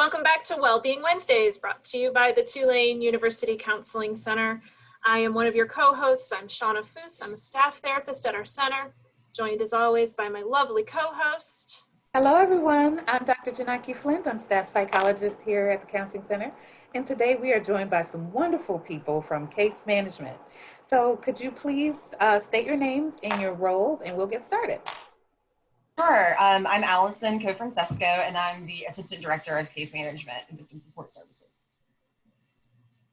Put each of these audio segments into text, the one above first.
Welcome back to Wellbeing Wednesdays, brought to you by the Tulane University Counseling Center. I am one of your co-hosts. I'm Shawna Foose. I'm a staff therapist at our center, joined as always by my lovely co-host. Hello, everyone. I'm Dr. Jinaki Flint. I'm staff psychologist here at the Counseling Center. And today we are joined by some wonderful people from case management. So could you please state your names and your roles, and we'll get started. Sure. I'm Alison Cofrancesco, and I'm the Assistant Director of Case Management and Victim Support Services.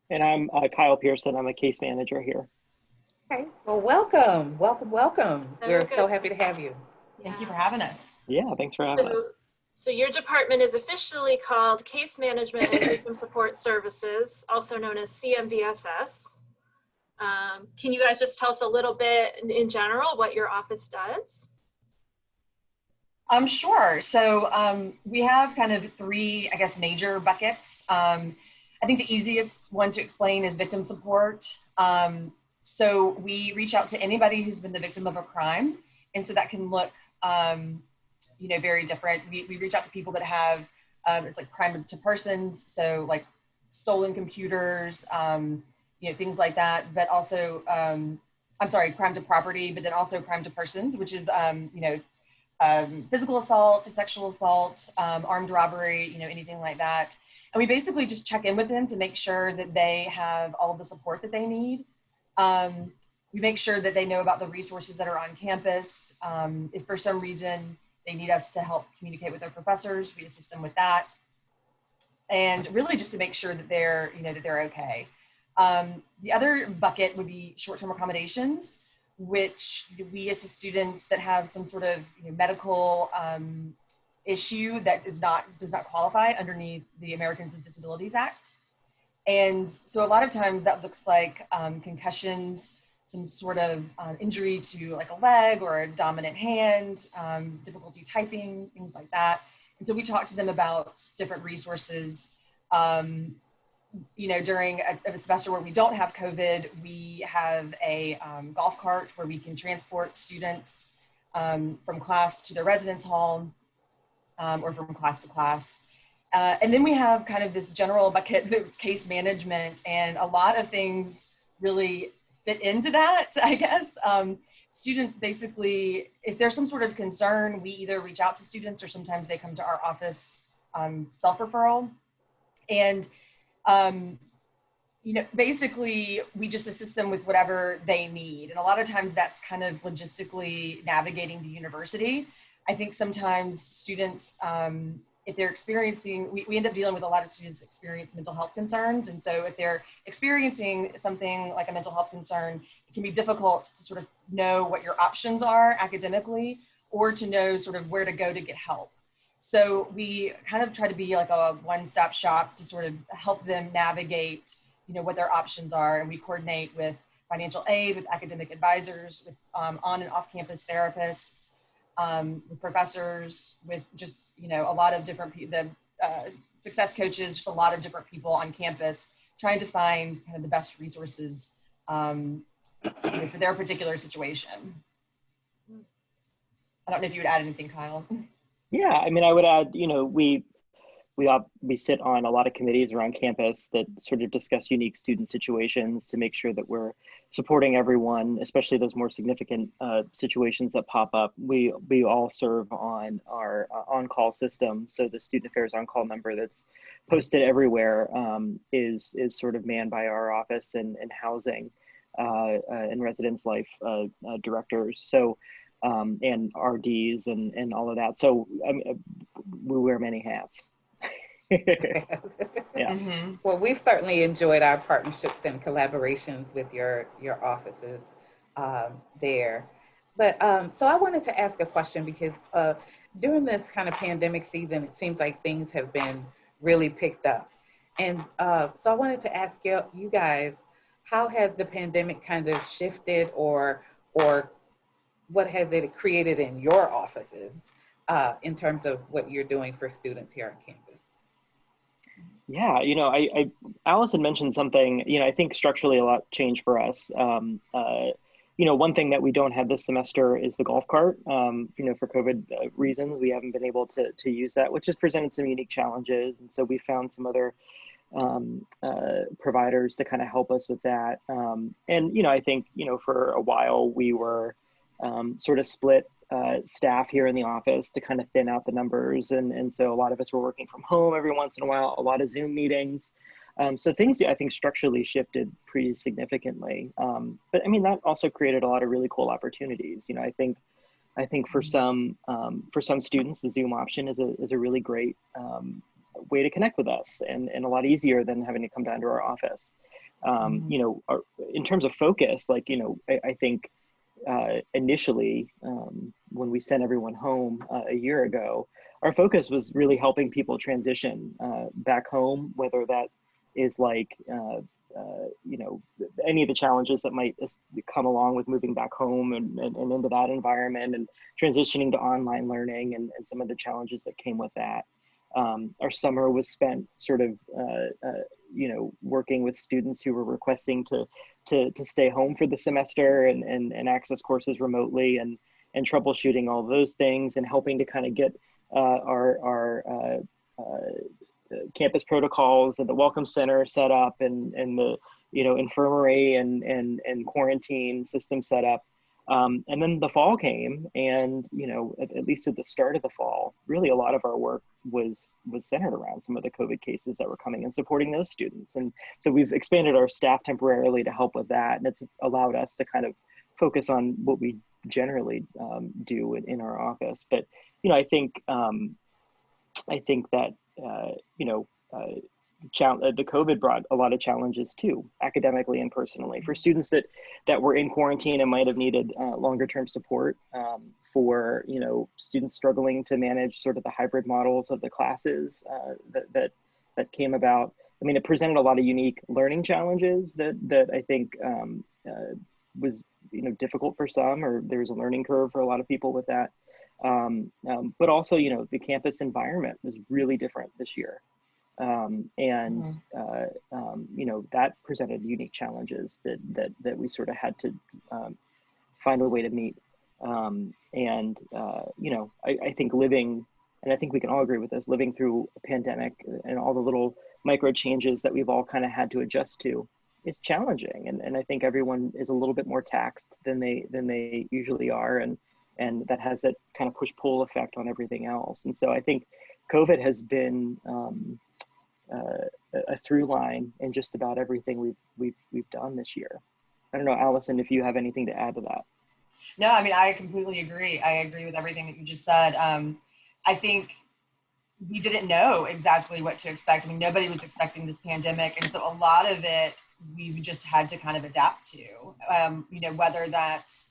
And I'm Kyle Pearson. I'm a case manager here. Okay. Well, welcome. We're so happy to have you. Thank you for having us. Yeah, thanks for having us. So your department is officially called Case Management and Victim Support Services, also known as CMVSS. Can you guys just tell us a little bit in general what your office does? Sure. So we have kind of three, major buckets. I think the easiest one to explain is victim support. So we reach out to anybody who's been the victim of a crime. And so that can look, very different. We reach out to people that have, it's like crime to persons. So like stolen computers, things like that, but also, crime to property, but then also crime to persons, which is, physical assault to sexual assault, armed robbery, anything like that. And we basically just check in with them to make sure that they have all of the support that they need. We make sure that they know about the resources that are on campus. If for some reason they need us to help communicate with their professors, we assist them with that. And really just to make sure that they're, that they're okay. The other bucket would be short-term accommodations, which we assist students that have some sort of medical issue that does not qualify underneath the Americans with Disabilities Act. And so a lot of times that looks like concussions, some sort of injury to like a leg or a dominant hand, difficulty typing, things like that. And so we talk to them about different resources. During a semester where we don't have COVID, we have a golf cart where we can transport students from class to their residence hall or from class to class. And then we have kind of this general bucket that's case management, and a lot of things really fit into that, I guess. Students basically, if there's some sort of concern, we either reach out to students or sometimes they come to our office self-referral. And basically we just assist them with whatever they need. And a lot of times that's kind of logistically navigating the university. I think sometimes students, if they're experiencing, we end up dealing with a lot of students experience mental health concerns. And so if they're experiencing something like a mental health concern, it can be difficult to sort of know what your options are academically or to know sort of where to go to get help. So we kind of try to be like a one-stop shop to sort of help them navigate, what their options are. And we coordinate with financial aid, with academic advisors, with on and off-campus therapists, with professors, with just, a lot of different people, success coaches, just a lot of different people on campus trying to find kind of the best resources for their particular situation. I don't know if you would add anything, Kyle. Yeah, I mean, I would add, we sit on a lot of committees around campus that sort of discuss unique student situations to make sure that we're supporting everyone, especially those more significant situations that pop up. We all serve on our on-call system. So the student affairs on-call number that's posted everywhere is sort of manned by our office and housing and residence life directors. So and RDs and all of that. So I mean, we wear many hats. Yeah. Mm-hmm. Well, we've certainly enjoyed our partnerships and collaborations with your offices there. But so I wanted to ask a question because during this kind of pandemic season, it seems like things have been really picked up. And so I wanted to ask you guys, how has the pandemic kind of shifted or what has it created in your offices in terms of what you're doing for students here on campus? Yeah, Allison mentioned something, I think structurally a lot changed for us. one thing that we don't have this semester is the golf cart. For COVID reasons, we haven't been able to use that, which has presented some unique challenges. And so we found some other providers to kind of help us with that. I think, for a while we were sort of split staff here in the office to kind of thin out the numbers. And so a lot of us were working from home every once in a while, a lot of Zoom meetings. So things, I think, structurally shifted pretty significantly. But I mean, that also created a lot of really cool opportunities. I think for some students, the Zoom option is a really great way to connect with us, and a lot easier than having to come down to our office. In terms of focus, I think initially when we sent everyone home a year ago, our focus was really helping people transition back home, whether that is any of the challenges that might come along with moving back home and into that environment, and transitioning to online learning and some of the challenges that came with that. Our summer was spent sort of, working with students who were requesting to stay home for the semester and access courses remotely, and troubleshooting all those things, and helping to kind of get our campus protocols and the welcome center set up, and the infirmary and quarantine system set up. And then the fall came, and at least at the start of the fall, really a lot of our work was centered around some of the COVID cases that were coming and supporting those students. And so we've expanded our staff temporarily to help with that, and it's allowed us to kind of focus on what we generally do in our office. But I think that the COVID brought a lot of challenges too, academically and personally, for students that were in quarantine and might have needed longer term support, for students struggling to manage sort of the hybrid models of the classes that came about. I mean, it presented a lot of unique learning challenges that I think was difficult for some, or there was a learning curve for a lot of people with that. But also, the campus environment was really different this year. That presented unique challenges that we sort of had to find a way to meet. I think living, and I think we can all agree with this, living through a pandemic and all the little micro changes that we've all kind of had to adjust to is challenging. And I think everyone is a little bit more taxed than they usually are. And that has that kind of push-pull effect on everything else. And so I think COVID has been a through line in just about everything we've done this year. I don't know, Allison, if you have anything to add to that. No, I mean, I completely agree. I agree with everything that you just said. I think we didn't know exactly what to expect. I mean, nobody was expecting this pandemic. And so a lot of it, we just had to kind of adapt to, whether that's,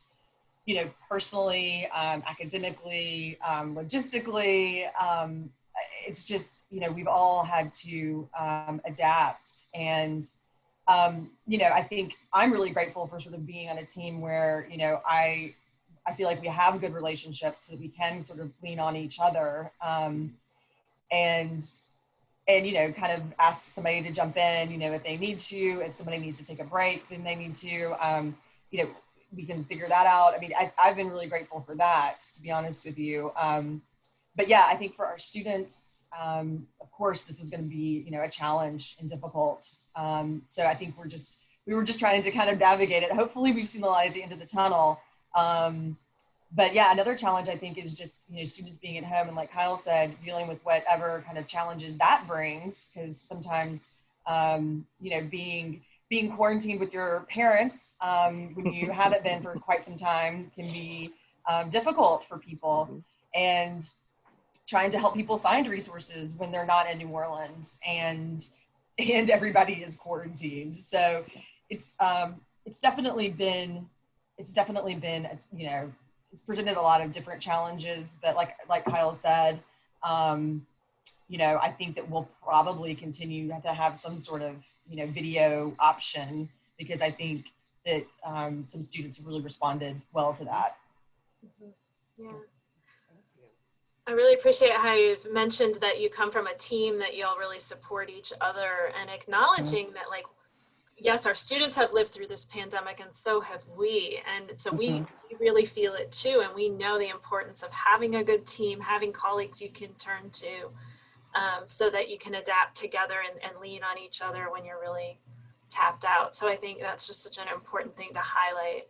personally, academically, logistically, it's just, we've all had to adapt. And, I think I'm really grateful for sort of being on a team where, I feel like we have good relationships so that we can sort of lean on each other, and kind of ask somebody to jump in, if they need to. If somebody needs to take a break, then they need to, we can figure that out. I mean, I've been really grateful for that, to be honest with you. But yeah, I think for our students, of course, this was going to be, a challenge and difficult. So I think we were just trying to kind of navigate it. Hopefully we've seen the light at the end of the tunnel. But yeah, another challenge I think is just, students being at home, and like Kyle said, dealing with whatever kind of challenges that brings, because sometimes, being quarantined with your parents, when you haven't been for quite some time, can be difficult for people. And trying to help people find resources when they're not in New Orleans and everybody is quarantined. So it's definitely been, it's presented a lot of different challenges, but like Kyle said, I think that we'll probably continue to have some sort of, video option, because I think that some students have really responded well to that. Yeah. I really appreciate how you've mentioned that you come from a team that you all really support each other, and acknowledging that, like, yes, our students have lived through this pandemic, and so have we. And so we really feel it too. And we know the importance of having a good team, having colleagues you can turn to, so that you can adapt together and lean on each other when you're really tapped out. So I think that's just such an important thing to highlight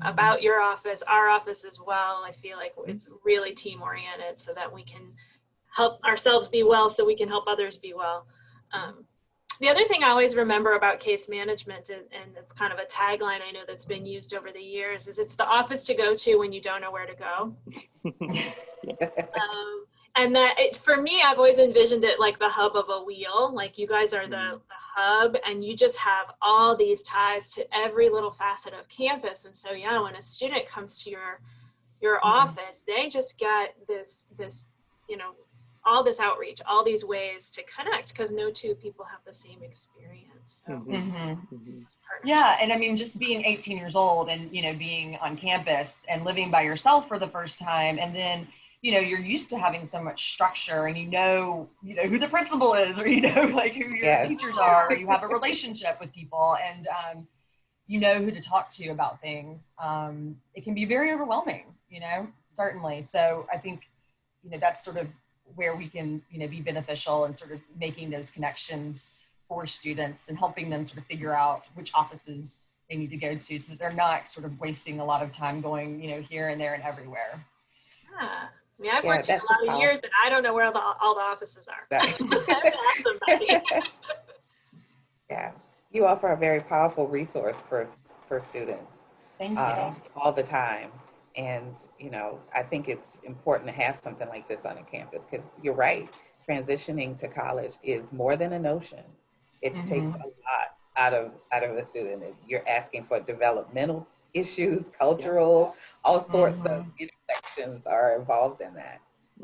about your office, our office as well. I feel like it's really team oriented so that we can help ourselves be well so we can help others be well. The other thing I always remember about case management, and it's kind of a tagline I know that's been used over the years, is it's the office to go to when you don't know where to go. And that for me, I've always envisioned it like the hub of a wheel. Like you guys are the hub, and you just have all these ties to every little facet of campus. And so, yeah, when a student comes to your office, they just get this, you know, all this outreach, all these ways to connect, because no two people have the same experience. So, yeah, and I mean, just being 18 years old and, you know, being on campus and living by yourself for the first time, and then, you know, you're used to having so much structure, and you know who the principal is, or you know, like who your teachers are, or you have a relationship with people, and you know who to talk to about things. It can be very overwhelming, you know, certainly. So I think, you know, that's sort of where we can, you know, be beneficial and sort of making those connections for students and helping them sort of figure out which offices they need to go to, so that they're not sort of wasting a lot of time going, you know, here and there and everywhere. Yeah. I mean, I've worked here a lot of years, and I don't know where all the offices are. I have to ask somebody. Yeah, you offer a very powerful resource for students. Thank you. All the time. And, you know, I think it's important to have something like this on a campus, because you're right, transitioning to college is more than a notion. It takes a lot out of the student. You're asking for developmental issues, cultural, all sorts of intersections are involved in that.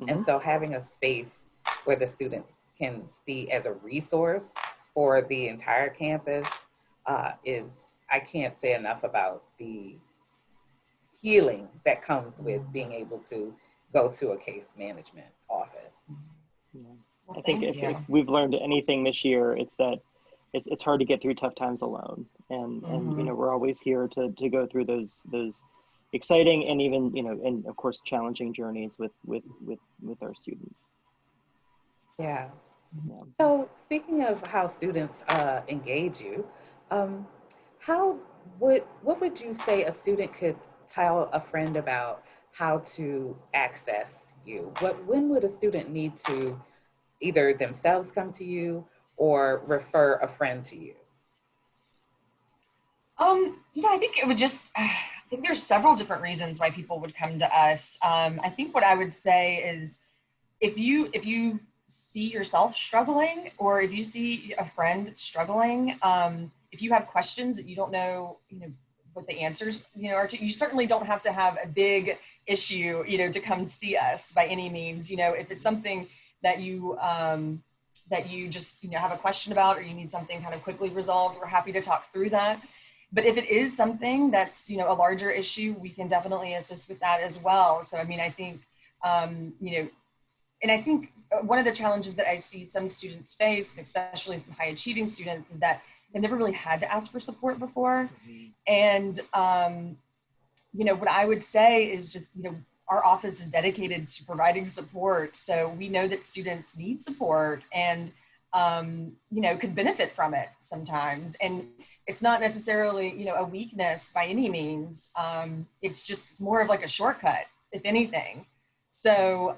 And so having a space where the students can see as a resource for the entire campus is, I can't say enough about the healing that comes with being able to go to a case management office. I think if we've learned anything this year, it's that it's hard to get through tough times alone, and you know, we're always here to go through those exciting and even, you know, and of course challenging journeys with our students. Yeah. So speaking of how students engage you, what would you say a student could tell a friend about how to access you? When would a student need to either themselves come to you or refer a friend to you? You know, I think it would just, I think there's several different reasons why people would come to us. I think what I would say is, if you see yourself struggling, or if you see a friend struggling, if you have questions that you don't know, you know, what the answers, you know, are to, you certainly don't have to have a big issue, you know, to come see us by any means. You know, if it's something that you just, you know, have a question about, or you need something kind of quickly resolved, we're happy to talk through that. But if it is something that's, you know, a larger issue, we can definitely assist with that as well. So, I mean, I think, you know, and I think one of the challenges that I see some students face, especially some high achieving students, is that they've never really had to ask for support before. And, you know, what I would say is just, you know, our office is dedicated to providing support. So we know that students need support and, you know, could benefit from it sometimes. And it's not necessarily, you know, a weakness by any means. It's more of like a shortcut, if anything. So,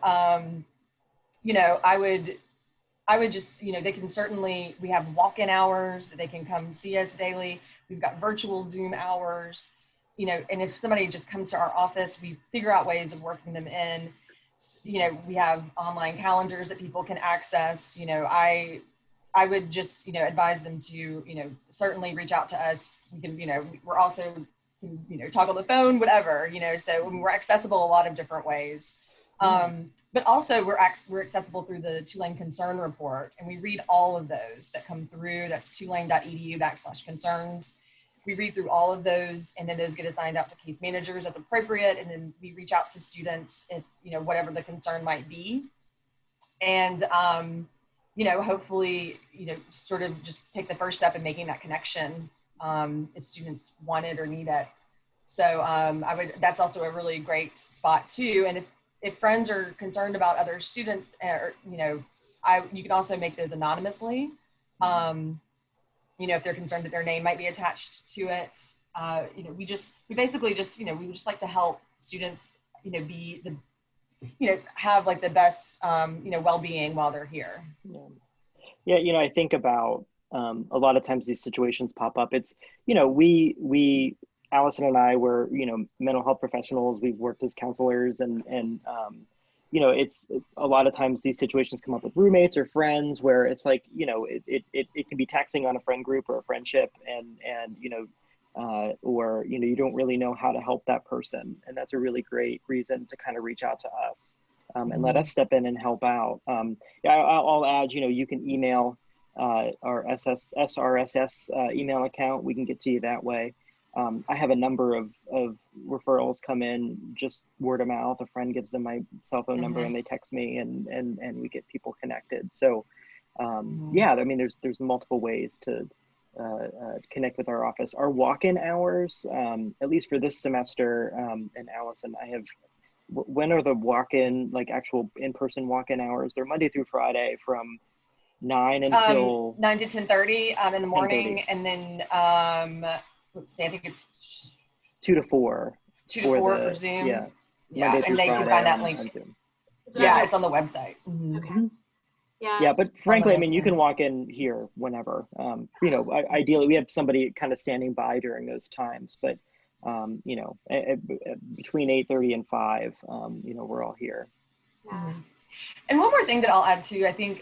you know, I would just, you know, they can certainly, we have walk-in hours that they can come see us daily. We've got virtual Zoom hours, you know, and if somebody just comes to our office, we figure out ways of working them in. You know, we have online calendars that people can access. You know, I would just, you know, advise them to, you know, certainly reach out to us. We can, you know, we're also, you know, talk on the phone, whatever, you know, so I mean, we're accessible a lot of different ways. But also we're accessible through the Tulane Concern Report, and we read all of those that come through. That's tulane.edu/concerns. We read through all of those, and then those get assigned out to case managers as appropriate. And then we reach out to students if, you know, whatever the concern might be. And, hopefully, sort of just take the first step in making that connection if students want it or need it. So that's also a really great spot too. And if friends are concerned about other students, or, you can also make those anonymously. If they're concerned that their name might be attached to it. We basically just, we would just like to help students, have like the best, well-being while they're here. Yeah, I think about a lot of times these situations pop up. It's, we Allison and I were, mental health professionals. We've worked as counselors, and it's a lot of times these situations come up with roommates or friends where it's like, it can be taxing on a friend group or a friendship, and or you don't really know how to help that person, and that's a really great reason to kind of reach out to us and let us step in and help out. I'll add, you can email our SRSS email account. We can get to you that way. I have a number of referrals come in just word of mouth. A friend gives them my cell phone number and they text me, and we get people connected. So yeah, I mean, there's multiple ways to connect with our office. Our walk-in hours, at least for this semester, and Allison, when are the walk-in, like actual in-person walk-in hours? They're Monday through Friday from 9 until 9 to 10:30 in the morning, 10:30. And then let's see, I think it's 2 to 4. 2 to 4 for Zoom. Yeah. Yeah, and they can find that link. Yeah, it's on the website. Okay. Yeah, but frankly, I mean, you can walk in here whenever. Ideally, we have somebody kind of standing by during those times, but between 8:30 and 5, we're all here. Yeah. And one more thing that I'll add too, I think,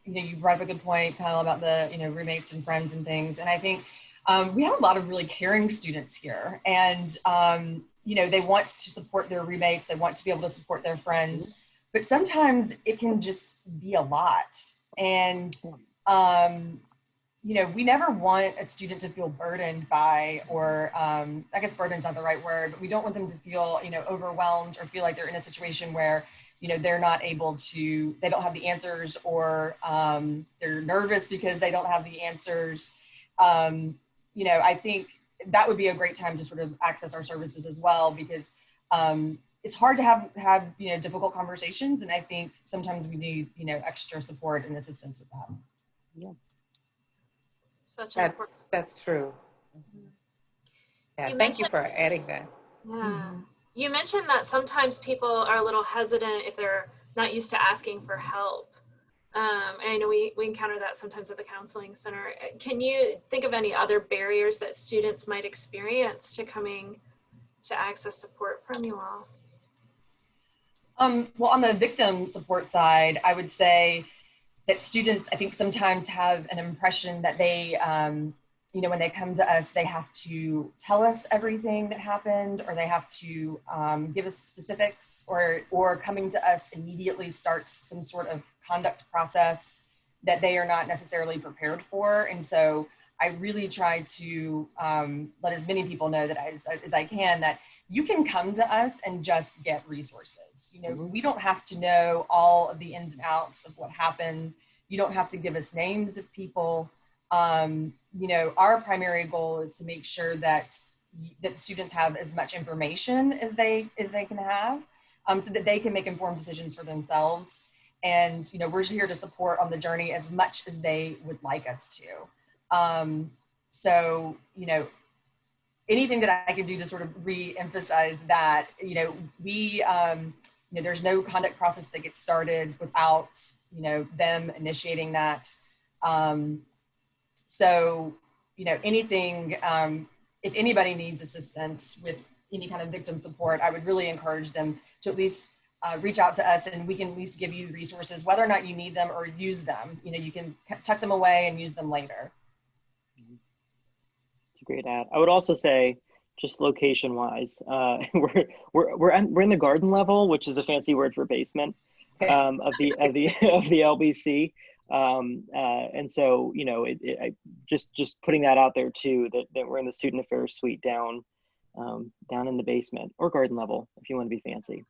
you brought up a good point, Kyle, about the, roommates and friends and things. And I think we have a lot of really caring students here, and, they want to support their roommates. They want to be able to support their friends, but sometimes it can just be a lot. And, we never want a student to feel burdened by, or I guess burden's not the right word, but we don't want them to feel, overwhelmed or feel like they're in a situation where, they're not able to, they don't have the answers, or they're nervous because they don't have the answers. I think that would be a great time to sort of access our services as well, because it's hard to have difficult conversations, and I think sometimes we need extra support and assistance with that. Yeah, That's true. Yeah, thank you for adding that. Yeah. You mentioned that sometimes people are a little hesitant if they're not used to asking for help. And I know we encounter that sometimes at the counseling center. Can you think of any other barriers that students might experience to coming to access support from you all? Well, on the victim support side, I would say that students, I think, sometimes have an impression that they, when they come to us, they have to tell us everything that happened, or they have to give us specifics, or coming to us immediately starts some sort of conduct process that they are not necessarily prepared for. And so I really try to let as many people know that as I can, that you can come to us and just get resources. We don't have to know all of the ins and outs of what happened. You don't have to give us names of people. Our primary goal is to make sure that students have as much information as they can have, so that they can make informed decisions for themselves. And, we're just here to support on the journey as much as they would like us to. So, anything that I can do to sort of re-emphasize that, there's no conduct process that gets started without, them initiating that. So, anything, if anybody needs assistance with any kind of victim support, I would really encourage them to at least reach out to us, and we can at least give you resources, whether or not you need them or use them. You can tuck them away and use them later. It's a great ad. I would also say, just location wise, we're in the garden level, which is a fancy word for basement of the LBC. And so, just putting that out there too, that we're in the student affairs suite down in the basement, or garden level if you want to be fancy.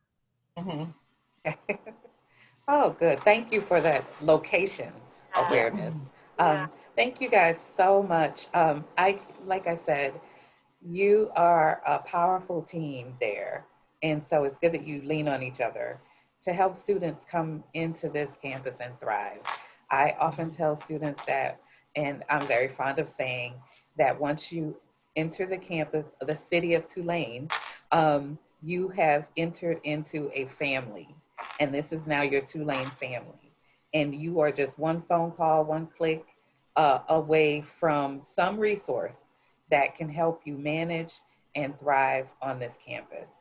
Oh, good. Thank you for that location. awareness. Yeah. Thank you guys so much. Like I said, you are a powerful team there. And so it's good that you lean on each other to help students come into this campus and thrive. I often tell students that, and I'm very fond of saying that once you enter the campus, the city of Tulane, you have entered into a family. And this is now your Tulane family. And you are just one phone call, one click away from some resource that can help you manage and thrive on this campus.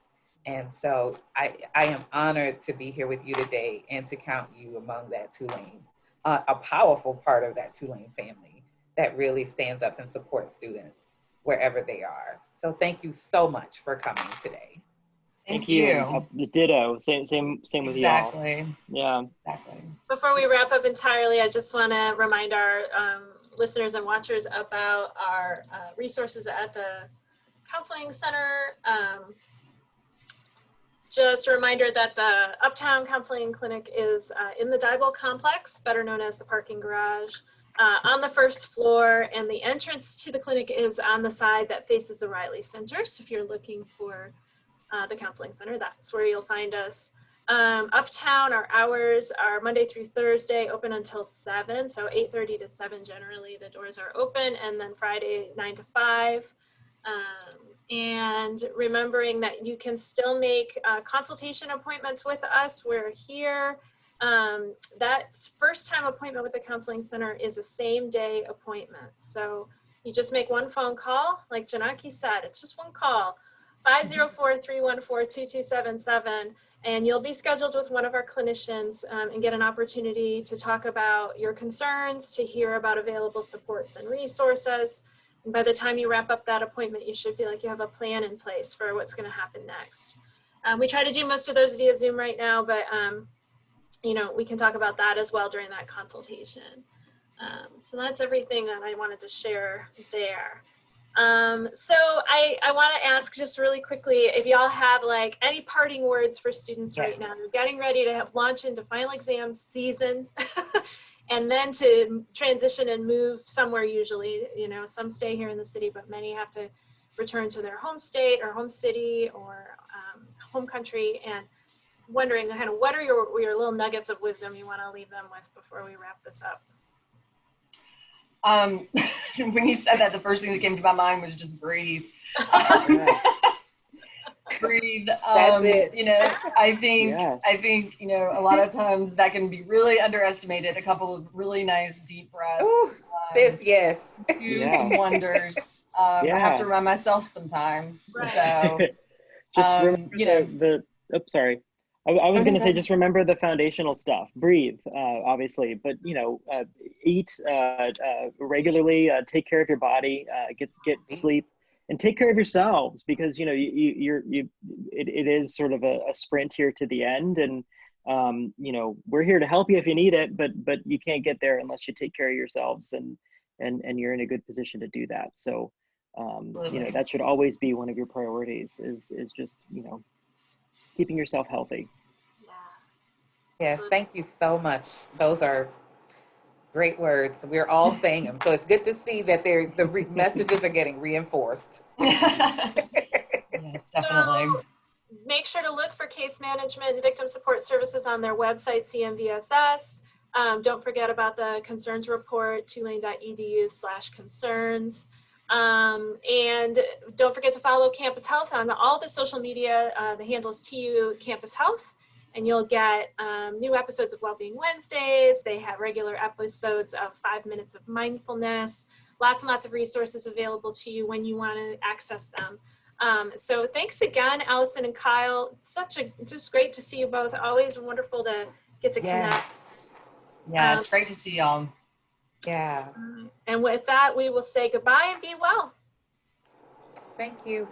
And so I am honored to be here with you today and to count you among that Tulane, a powerful part of that Tulane family that really stands up and supports students wherever they are. So thank you so much for coming today. Thank you. Ditto. Same with y'all. Exactly. Yeah. Exactly. Before we wrap up entirely, I just want to remind our listeners and watchers about our resources at the Counseling Center. Just a reminder that the Uptown Counseling Clinic is in the Diebold Complex, better known as the parking garage, on the first floor, and the entrance to the clinic is on the side that faces the Riley Center. So if you're looking for the Counseling Center, that's where you'll find us. Uptown, our hours are Monday through Thursday, open until 7, so 8:30 to 7 generally the doors are open, and then Friday 9 to 5. And remembering that you can still make consultation appointments with us. We're here. That first time appointment with the Counseling Center is a same day appointment. So you just make one phone call, like Jinaki said, it's just one call, 504-314-2277, and you'll be scheduled with one of our clinicians and get an opportunity to talk about your concerns, to hear about available supports and resources. And by the time you wrap up that appointment, you should feel like you have a plan in place for what's going to happen next. We try to do most of those via Zoom right now, but you know, we can talk about that as well during that consultation. So that's everything that I wanted to share there. So I want to ask just really quickly if y'all have like any parting words for students right now. You're getting ready to launch into final exam season and then to transition and move somewhere usually. You know, some stay here in the city, but many have to return to their home state or home city or home country, and wondering kind of what are your little nuggets of wisdom you want to leave them with before we wrap this up. When you said that, the first thing that came to my mind was just breathe. Breathe. That's it. You know, I think, you know, a lot of times that can be really underestimated. A couple of really nice deep breaths. Ooh, sis, yes. Do some wonders. I have to remind myself sometimes. Right. So, just remember you know, sorry. I was going to say, just remember the foundational stuff. Breathe, obviously, but you know, eat regularly. Take care of your body. Get sleep, and take care of yourselves, because you know it is sort of a sprint here to the end, and you know, we're here to help you if you need it, but you can't get there unless you take care of yourselves, and you're in a good position to do that. So you know, that should always be one of your priorities. Is just, you know, keeping yourself healthy. Yes, thank you so much. Those are great words. We're all saying them. So it's good to see that the messages are getting reinforced. Yes, definitely. So make sure to look for case management and victim support services on their website, CMVSS. Don't forget about the concerns report, tulane.edu/concerns. And don't forget to follow Campus Health on all the social media. The handle is TU Campus Health, and you'll get new episodes of Wellbeing Wednesdays. They have regular episodes of 5 minutes of mindfulness, lots and lots of resources available to you when you want to access them. So thanks again, Alison and Kyle. Just great to see you both. Always wonderful to get to connect. Yeah, it's great to see y'all. Yeah. And with that, we will say goodbye and be well. Thank you.